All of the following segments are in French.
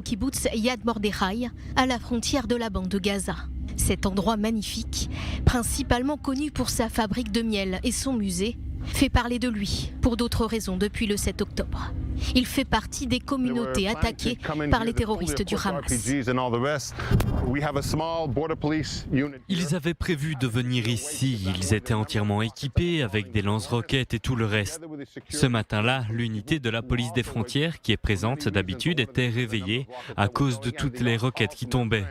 Kibbutz Yad Mordechai, à la frontière de la bande de Gaza. Cet endroit magnifique, principalement connu pour sa fabrique de miel et son musée, fait parler de lui pour d'autres raisons depuis le 7 octobre. Il fait partie des communautés attaquées par les terroristes du Hamas. Ils avaient prévu de venir ici, ils étaient entièrement équipés avec des lance-roquettes et tout le reste. Ce matin-là, l'unité de la police des frontières qui est présente d'habitude était réveillée à cause de toutes les roquettes qui tombaient.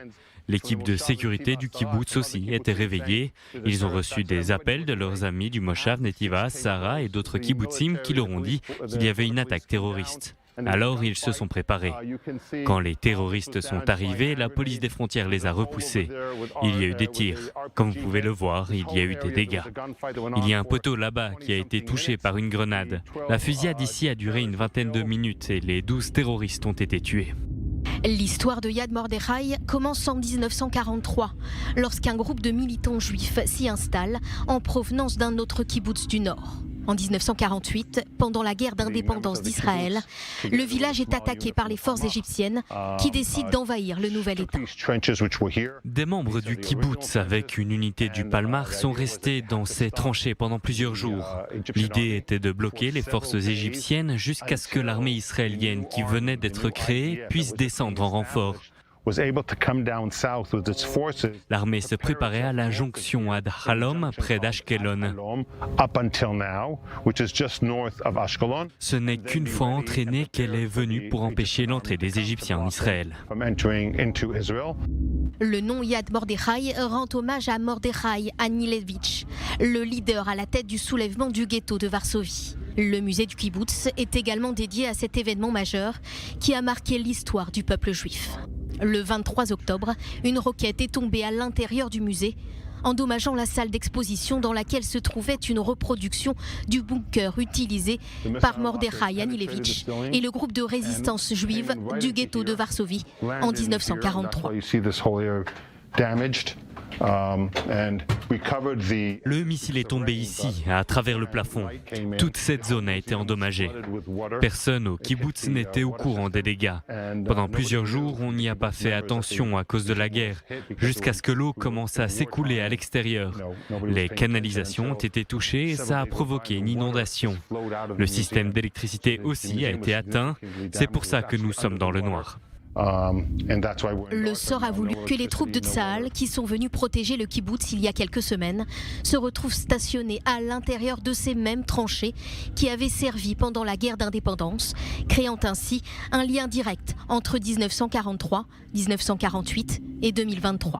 L'équipe de sécurité du kibbutz aussi était réveillée. Ils ont reçu des appels de leurs amis du Moshav Netiva, Sarah et d'autres kibbutzim qui leur ont dit qu'il y avait une attaque terroriste. Alors ils se sont préparés. Quand les terroristes sont arrivés, la police des frontières les a repoussés. Il y a eu des tirs. Comme vous pouvez le voir, il y a eu des dégâts. Il y a un poteau là-bas qui a été touché par une grenade. La fusillade ici a duré une vingtaine de minutes et les 12 terroristes ont été tués. L'histoire de Yad Mordechai commence en 1943, lorsqu'un groupe de militants juifs s'y installe en provenance d'un autre kibbutz du Nord. En 1948, pendant la guerre d'indépendance d'Israël, le village est attaqué par les forces égyptiennes qui décident d'envahir le nouvel État. Des membres du kibbutz avec une unité du Palmar sont restés dans ces tranchées pendant plusieurs jours. L'idée était de bloquer les forces égyptiennes jusqu'à ce que l'armée israélienne qui venait d'être créée puisse descendre en renfort. L'armée se préparait à la jonction Ad Halom près d'Ashkelon. Ce n'est qu'une fois entraînée qu'elle est venue pour empêcher l'entrée des Égyptiens en Israël. Le nom Yad Mordechai rend hommage à Mordechai Anilevitch, le leader à la tête du soulèvement du ghetto de Varsovie. Le musée du kibbutz est également dédié à cet événement majeur qui a marqué l'histoire du peuple juif. Le 23 octobre, une roquette est tombée à l'intérieur du musée, endommageant la salle d'exposition dans laquelle se trouvait une reproduction du bunker utilisé par Mordechai Anilevitch et le groupe de résistance juive du ghetto de Varsovie en 1943. Le missile est tombé ici, à travers le plafond. Toute cette zone a été endommagée. Personne au kibbutz n'était au courant des dégâts. Pendant plusieurs jours, on n'y a pas fait attention à cause de la guerre, jusqu'à ce que l'eau commence à s'écouler à l'extérieur. Les canalisations ont été touchées et ça a provoqué une inondation. Le système d'électricité aussi a été atteint. C'est pour ça que nous sommes dans le noir. Le sort a voulu que les troupes de Tsahal, qui sont venues protéger le kibbutz il y a quelques semaines, se retrouvent stationnées à l'intérieur de ces mêmes tranchées qui avaient servi pendant la guerre d'indépendance, créant ainsi un lien direct entre 1943, 1948 et 2023.